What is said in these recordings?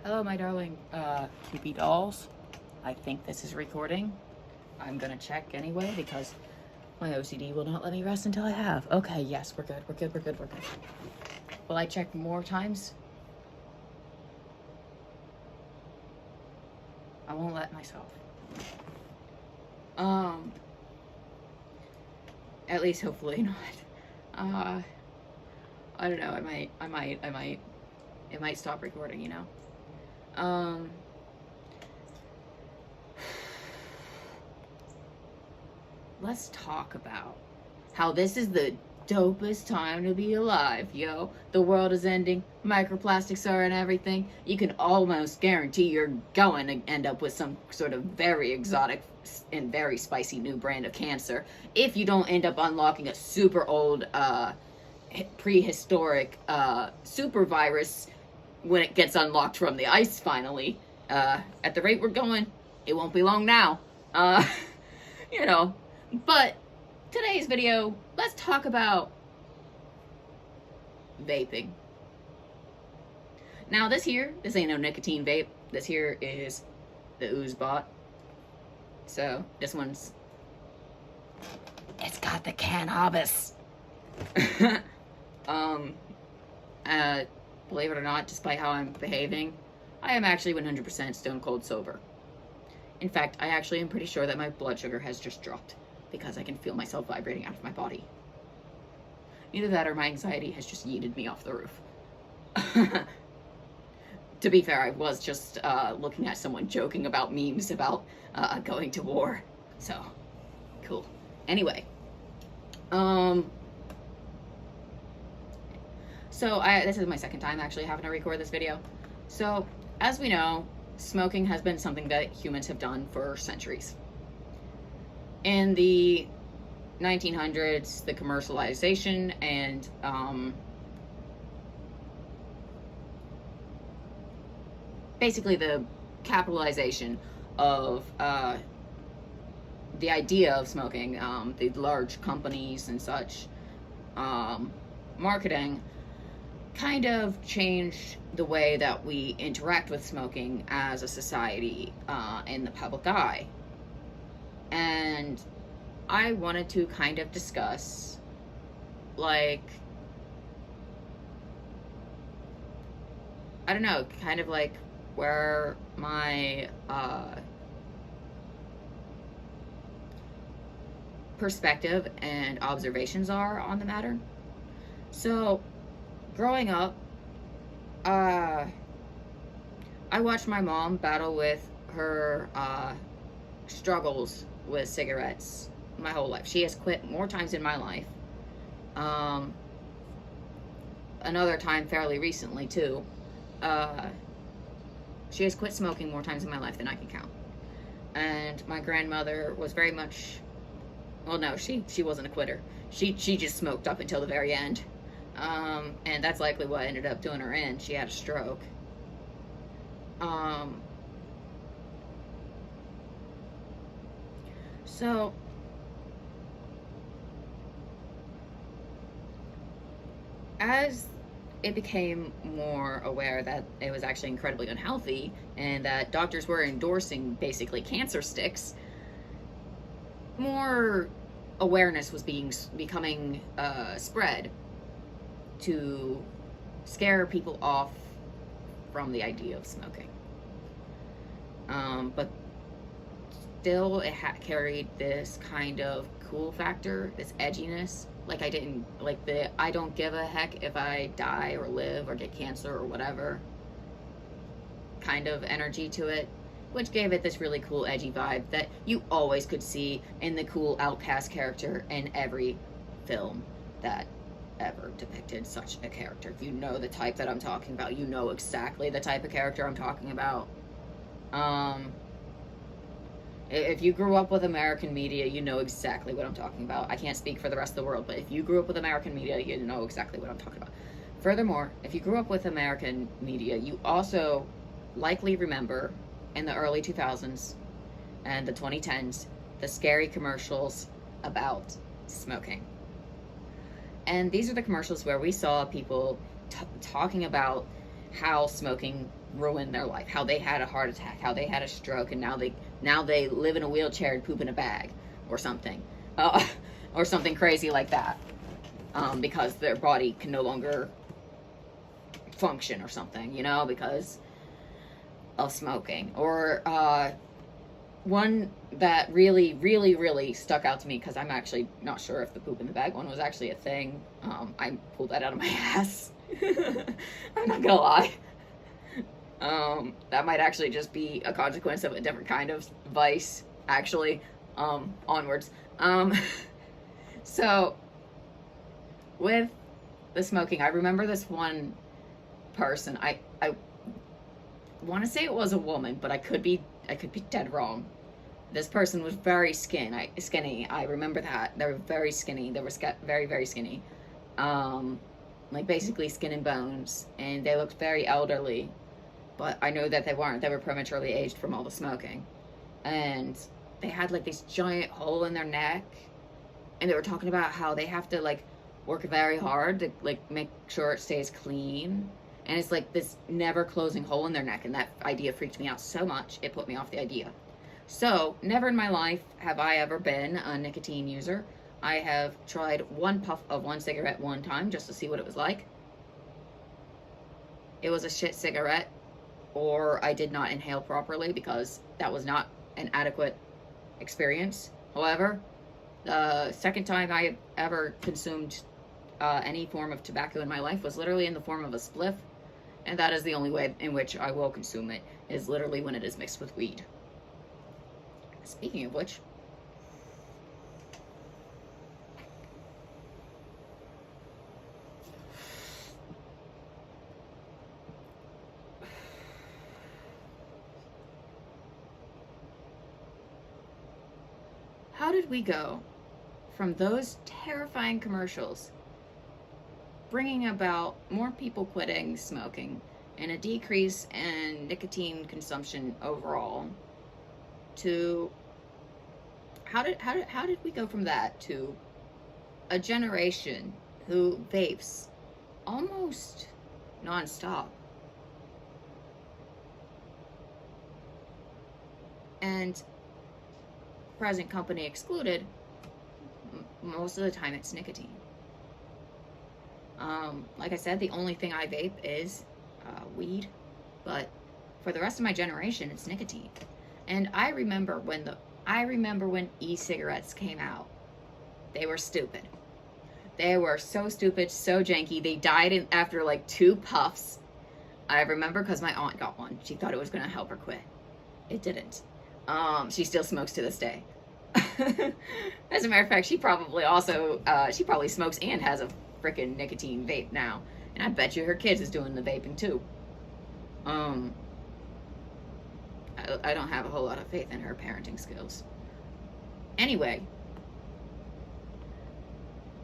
Hello, my darling creepy dolls. I think this is recording. I'm gonna check anyway because my OCD will not let me rest until I have. Okay, yes, we're good. We're good. We're good. We're good. Will I check more times? I won't let myself. At least hopefully not. I don't know. It might stop recording, you know? Let's talk about how this is the dopest time to be alive, yo. The world is ending, microplastics are in everything. You can almost guarantee you're going to end up with some sort of very exotic and very spicy new brand of cancer if you don't end up unlocking a super old, prehistoric super virus when it gets unlocked from the ice finally. At the rate we're going, it won't be long now. You know. But today's video, let's talk about vaping. Now this ain't no nicotine vape. This here is the Ooze Bot. So this one's, it's got the cannabis. Believe it or not, despite how I'm behaving, I am actually 100% stone cold sober. In fact, I actually am pretty sure that my blood sugar has just dropped because I can feel myself vibrating out of my body. Either that or my anxiety has just yeeted me off the roof. To be fair, I was just looking at someone joking about memes about going to war. So, cool. Anyway. This is my second time actually having to record this video. So, as we know, smoking has been something that humans have done for centuries. In the 1900s, the commercialization and basically the capitalization of the idea of smoking, the large companies and such, marketing kind of changed the way that we interact with smoking as a society in the public eye. And I wanted to kind of discuss, like, I don't know, kind of like where my perspective and observations are on the matter. So, growing up, I watched my mom battle with her struggles with cigarettes my whole life. She has quit more times in my life. Another time fairly recently too. She has quit smoking more times in my life than I can count. And my grandmother was very much, well, no, she wasn't a quitter. She just smoked up until the very end. And that's likely what ended up doing her in. She had a stroke. So, as it became more aware that it was actually incredibly unhealthy and that doctors were endorsing basically cancer sticks, more awareness was becoming spread to scare people off from the idea of smoking. But still it carried this kind of cool factor, this edginess. Like I don't give a heck if I die or live or get cancer or whatever kind of energy to it, which gave it this really cool edgy vibe that you always could see in the cool outcast character in every film that ever depicted such a character. If you know the type that I'm talking about, you know exactly the type of character I'm talking about. If you grew up with American media, you know exactly what I'm talking about. I can't speak for the rest of the world, but if you grew up with American media, you know exactly what I'm talking about. Furthermore, if you grew up with American media, you also likely remember in the early 2000s and the 2010s, the scary commercials about smoking. And these are the commercials where we saw people talking about how smoking ruined their life, how they had a heart attack, how they had a stroke, and now they live in a wheelchair and poop in a bag or something, uh, or something crazy like that, because their body can no longer function or something, you know, because of smoking. Or one that really, really, really stuck out to me, because I'm actually not sure if the poop in the bag one was actually a thing. I pulled that out of my ass. I'm not gonna lie. That might actually just be a consequence of a different kind of vice, actually. Onwards. So, with the smoking, I remember this one person. I want to say it was a woman, but I could be dead wrong. This person was very skinny. I remember that. They were very skinny. They were very, very skinny. Like basically skin and bones, and they looked very elderly, but I know that they weren't. They were prematurely aged from all the smoking, and they had like this giant hole in their neck, and they were talking about how they have to like work very hard to like make sure it stays clean, and it's like this never closing hole in their neck, and that idea freaked me out so much it put me off the idea. So never in my life have I ever been a nicotine user. I have tried one puff of one cigarette one time just to see what it was like. It was a shit cigarette, or I did not inhale properly because that was not an adequate experience. However, the second time I ever consumed any form of tobacco in my life was literally in the form of a spliff, and that is the only way in which I will consume it, is literally when it is mixed with weed. Speaking of which, how did we go from those terrifying commercials bringing about more people quitting smoking and a decrease in nicotine consumption overall to how did we go from that to a generation who vapes almost nonstop? And present company excluded, most of the time it's nicotine. Like I said, the only thing I vape is weed, but for the rest of my generation, it's nicotine. And I remember when e-cigarettes came out. They were stupid. They were so stupid, so janky. They died after like 2 puffs. I remember because my aunt got one. She thought it was going to help her quit. It didn't. She still smokes to this day. As a matter of fact, she probably smokes and has a freaking nicotine vape now. And I bet you her kids is doing the vaping too. I don't have a whole lot of faith in her parenting skills. Anyway,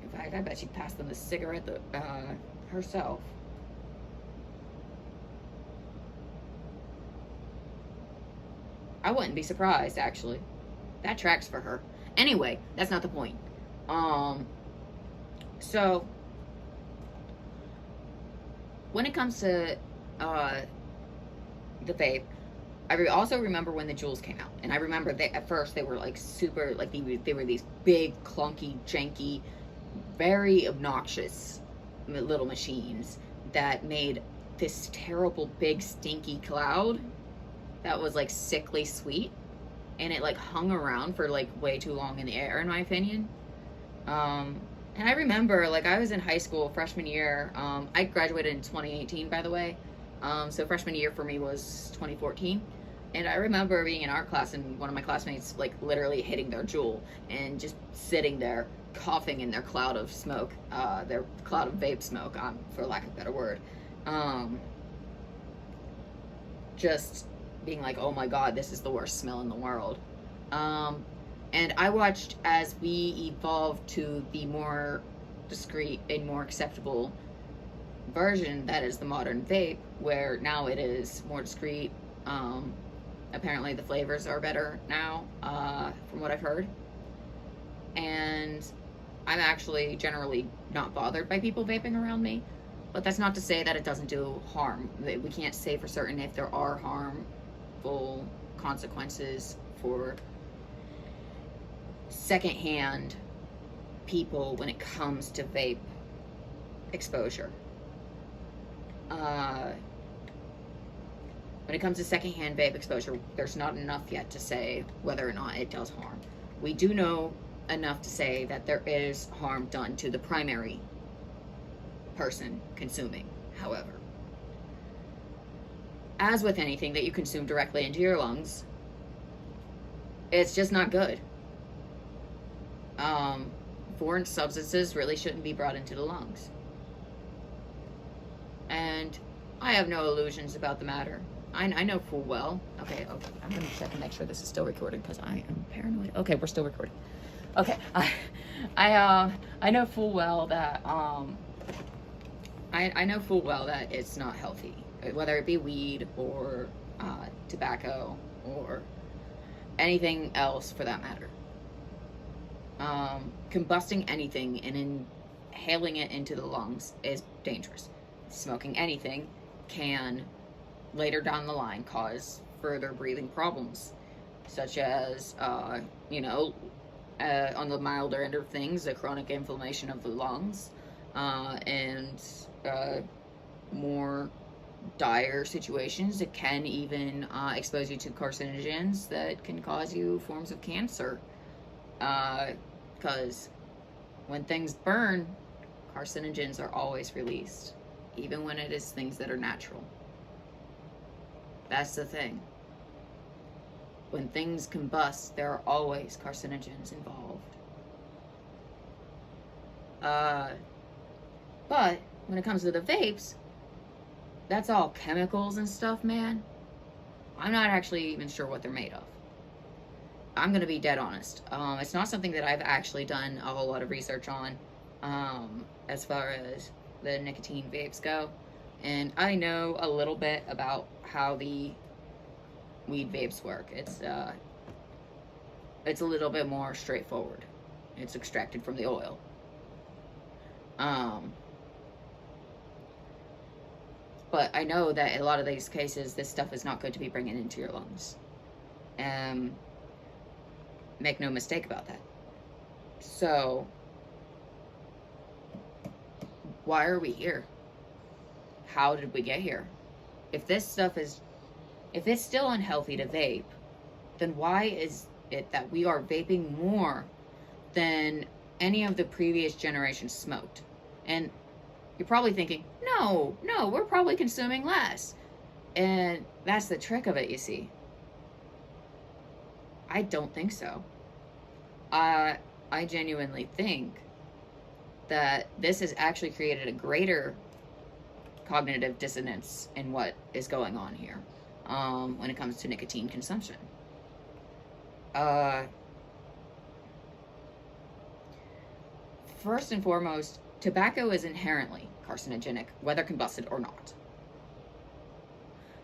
in fact, I bet she passed them the cigarette herself. I wouldn't be surprised, actually. That tracks for her. Anyway, that's not the point. So when it comes to the vape, I also remember when the Juuls came out, and I remember at first they were like super, like they were these big, clunky, janky, very obnoxious little machines that made this terrible, big, stinky cloud that was like sickly sweet, and it like hung around for like way too long in the air, in my opinion. And I remember, like, I was in high school freshman year. I graduated in 2018, by the way. So freshman year for me was 2014. And I remember being in art class and one of my classmates, like, literally hitting their Juul and just sitting there coughing in their cloud of smoke, their cloud of vape smoke, for lack of a better word. Just being like, oh my God, this is the worst smell in the world. And I watched as we evolved to the more discreet and more acceptable version that is the modern vape, where now it is more discreet. Apparently the flavors are better now, from what I've heard. And I'm actually generally not bothered by people vaping around me. But that's not to say that it doesn't do harm. We can't say for certain if there are harmful consequences for secondhand people when it comes to vape exposure. When it comes to secondhand vape exposure, there's not enough yet to say whether or not it does harm. We do know enough to say that there is harm done to the primary person consuming, however. As with anything that you consume directly into your lungs, it's just not good. Foreign substances really shouldn't be brought into the lungs. And I have no illusions about the matter. I know full well. Okay, I'm going to check and make sure this is still recording because I am paranoid. Okay, we're still recording. Okay, I know full well that I know full well that it's not healthy, whether it be weed or tobacco or anything else for that matter. Combusting anything and inhaling it into the lungs is dangerous. Smoking anything can later down the line cause further breathing problems, such as on the milder end of things, a chronic inflammation of the lungs, and more dire situations, it can even expose you to carcinogens that can cause you forms of cancer. Because when things burn, carcinogens are always released, even when it is things that are natural. That's the thing. When things combust, there are always carcinogens involved. But when it comes to the vapes, that's all chemicals and stuff, man. I'm not actually even sure what they're made of. I'm going to be dead honest. It's not something that I've actually done a whole lot of research on, as far as the nicotine vapes go. And I know a little bit about how the weed vapes work. It's a little bit more straightforward. It's extracted from the oil. But I know that in a lot of these cases, this stuff is not good to be bringing into your lungs. Make no mistake about that. So, why are we here? How did we get here? If it's still unhealthy to vape, then why is it that we are vaping more than any of the previous generations smoked? And you're probably thinking, no, we're probably consuming less. And that's the trick of it, you see. I don't think so. I genuinely think that this has actually created a greater cognitive dissonance in what is going on here when it comes to nicotine consumption. First and foremost, tobacco is inherently carcinogenic, whether combusted or not.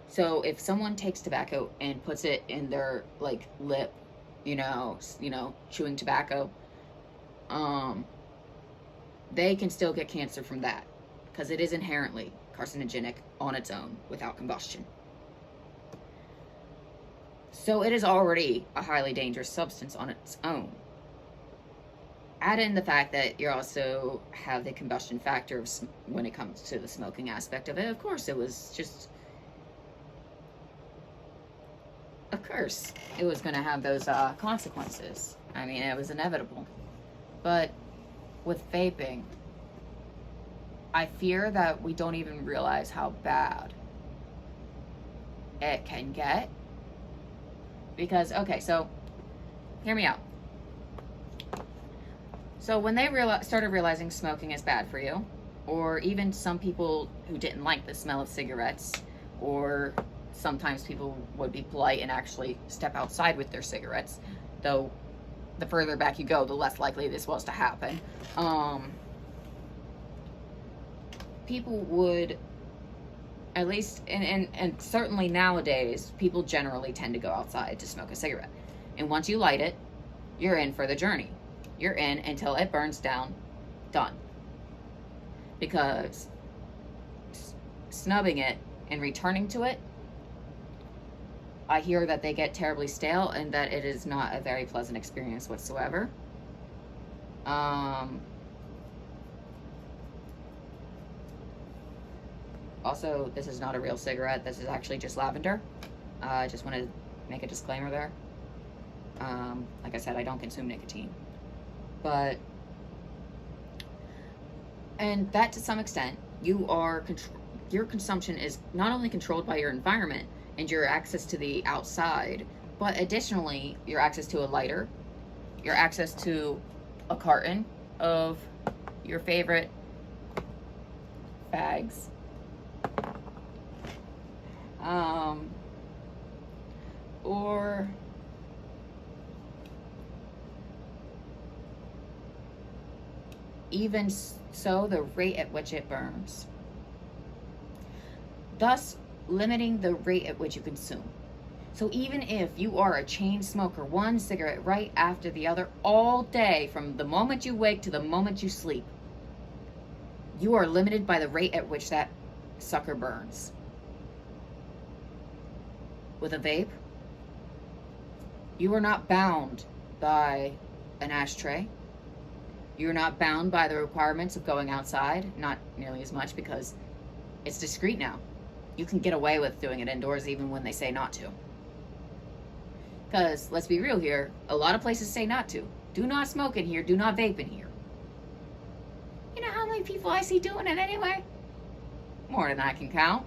So if someone takes tobacco and puts it in their lip, chewing tobacco, they can still get cancer from that because it is inherently carcinogenic on its own without combustion. So it is already a highly dangerous substance on its own. Add in the fact that you also have the combustion factor when it comes to the smoking aspect of it. Of course, it was just a curse. It was going to have those consequences. I mean, it was inevitable. But with vaping, I fear that we don't even realize how bad it can get. Because, okay, so hear me out. So when they started realizing smoking is bad for you, or even some people who didn't like the smell of cigarettes, or sometimes people would be polite and actually step outside with their cigarettes, though the further back you go, the less likely this was to happen. People would, at least, and certainly nowadays, people generally tend to go outside to smoke a cigarette. And once you light it, you're in for the journey. You're in until it burns down. Done. Because snubbing it and returning to it, I hear that they get terribly stale and that it is not a very pleasant experience whatsoever. Also, this is not a real cigarette. This is actually just lavender. I just want to make a disclaimer there. Like I said, I don't consume nicotine. But, and that to some extent, your consumption is not only controlled by your environment and your access to the outside, but additionally, your access to a lighter, your access to a carton of your favorite bags, or even so the rate at which it burns, thus limiting the rate at which you consume. So even if you are a chain smoker, one cigarette right after the other all day, from the moment you wake to the moment you sleep, you are limited by the rate at which that sucker burns. With a vape, you are not bound by an ashtray. You're not bound by the requirements of going outside, not nearly as much because it's discreet now. You can get away with doing it indoors even when they say not to. Because, let's be real here, a lot of places say not to. Do not smoke in here, do not vape in here. You know how many people I see doing it anyway? More than I can count.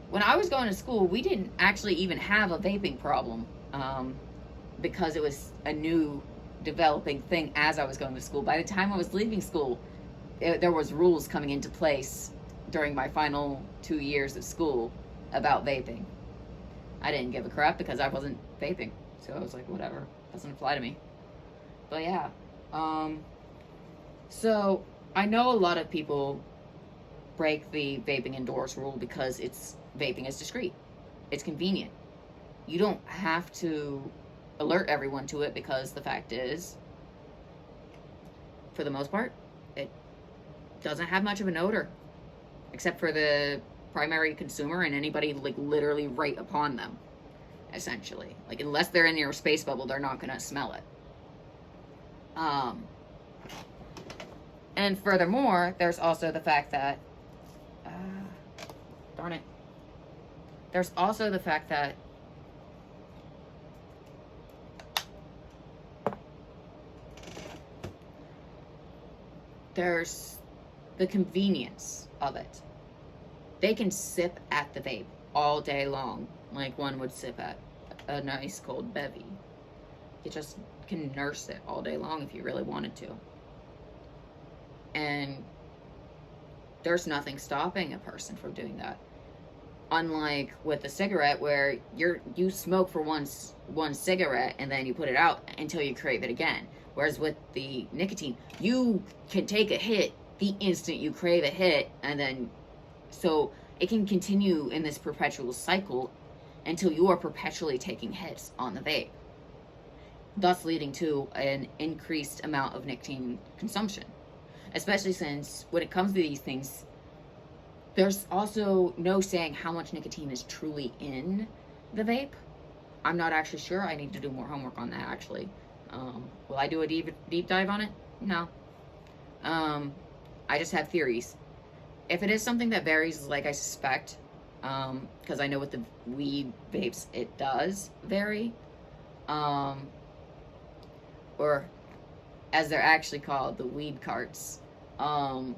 When I was going to school, we didn't actually even have a vaping problem. Because it was a new developing thing as I was going to school. By the time I was leaving school, there was rules coming into place during my final 2 years of school about vaping. I didn't give a crap because I wasn't vaping. So I was like, whatever, doesn't apply to me. But yeah, so I know a lot of people break the vaping indoors rule because vaping is discreet. It's convenient. You don't have to alert everyone to it because the fact is, for the most part, it doesn't have much of an odor, except for the primary consumer and anybody like literally right upon them, essentially. Like, unless they're in your space bubble, they're not gonna smell it. And furthermore, there's also the fact that, darn it. There's also the fact that there's the convenience of it. They can sip at the vape all day long, like one would sip at a nice cold bevy. You just can nurse it all day long if you really wanted to. And there's nothing stopping a person from doing that. Unlike with a cigarette, where you smoke for one cigarette and then you put it out until you crave it again. Whereas with the nicotine, you can take a hit the instant you crave a hit, and then so it can continue in this perpetual cycle until you are perpetually taking hits on the vape, thus leading to an increased amount of nicotine consumption. Especially since when it comes to these things, there's also no saying how much nicotine is truly in the vape. I'm not actually sure. I need to do more homework on that, actually. Will I do a deep dive on it? No. I just have theories. If it is something that varies, like I suspect, because I know with the weed vapes, it does vary. Or, as they're actually called, the weed carts. Or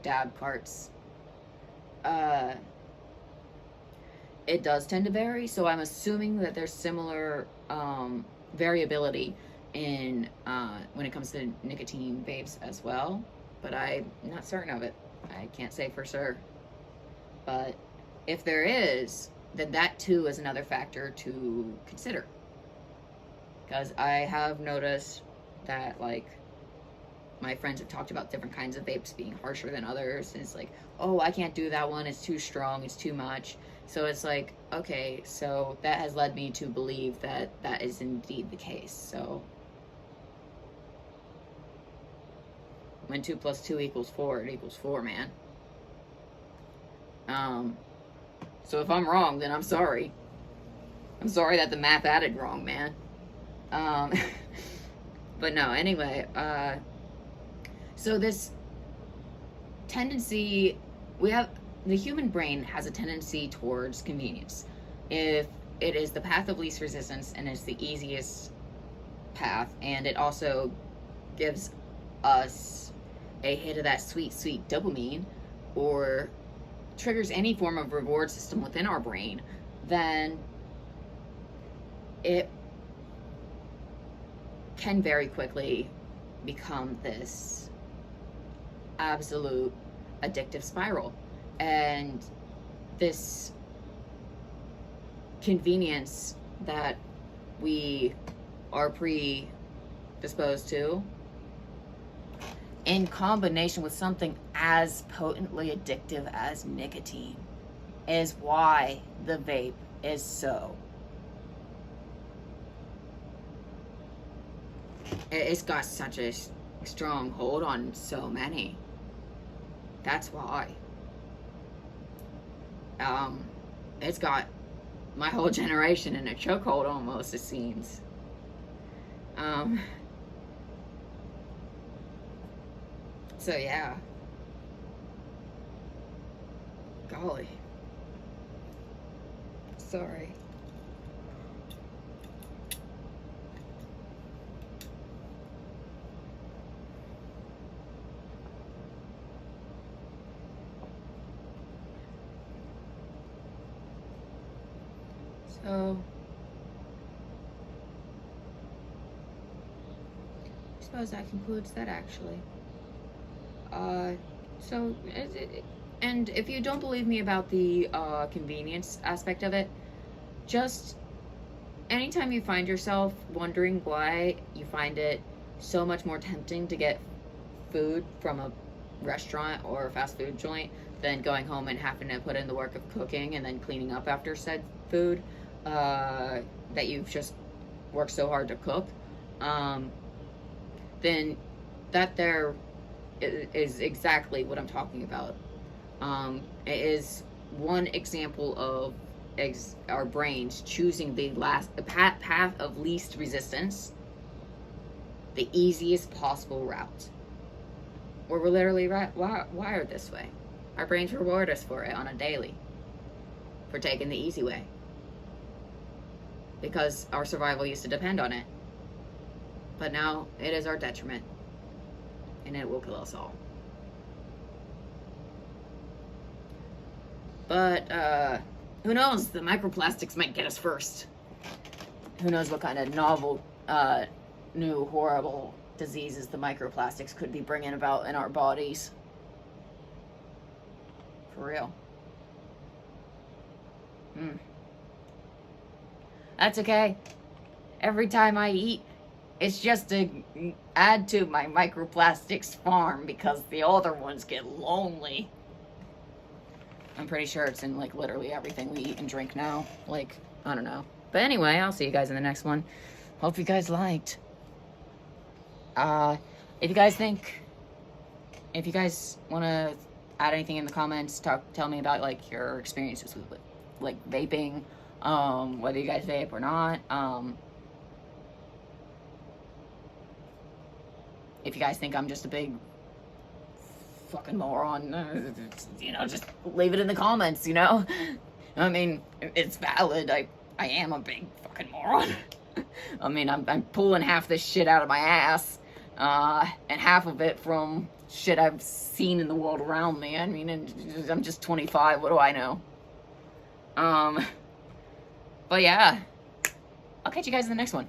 dab carts. It does tend to vary, so I'm assuming that there's similar variability in when it comes to nicotine vapes as well, but I'm not certain of it. I can't say for sure. But if there is, then that too is another factor to consider. Because I have noticed that, like, my friends have talked about different kinds of vapes being harsher than others, and it's like, oh, I can't do that one, it's too strong, it's too much. So it's like, okay, so that has led me to believe that that is indeed the case. So when 2 plus 2 equals 4, it equals 4, man. So if I'm wrong, then I'm sorry. I'm sorry that the math added wrong, man. But no, anyway, so this tendency, the human brain has a tendency towards convenience. If it is the path of least resistance and it's the easiest path, and it also gives us a hit of that sweet, sweet dopamine, or triggers any form of reward system within our brain, then it can very quickly become this absolute addictive spiral. And this convenience that we are predisposed to, in combination with something as potently addictive as nicotine, is why the vape is so. It's got such a strong hold on so many. That's why. It's got my whole generation in a chokehold almost, it seems. So yeah. Golly. Sorry. So, I suppose that concludes that, actually. And if you don't believe me about the convenience aspect of it, just anytime you find yourself wondering why you find it so much more tempting to get food from a restaurant or a fast food joint than going home and having to put in the work of cooking and then cleaning up after said food that you've just worked so hard to cook, then that there is exactly what I'm talking about. It is one example of our brains choosing the path of least resistance, the easiest possible route. We're literally wired this way. Our brains reward us for it on a daily, for taking the easy way, because our survival used to depend on it. But now it is our detriment, and it will kill us all. But who knows? The microplastics might get us first. Who knows what kind of novel, new, horrible diseases the microplastics could be bringing about in our bodies. For real. That's okay. Every time I eat, it's just to add to my microplastics farm, because the other ones get lonely. I'm pretty sure it's in, like, literally everything we eat and drink now. Like, I don't know. But anyway, I'll see you guys in the next one. Hope you guys liked. If you guys want to add anything in the comments, tell me about, like, your experiences with, like, vaping, whether you guys vape or not. If you guys think I'm just a big fucking moron, just leave it in the comments, I mean, it's valid. I am a big fucking moron. I mean, I'm pulling half this shit out of my ass, and half of it from shit I've seen in the world around me. I mean, and I'm just 25, what do I know? But yeah, I'll catch you guys in the next one.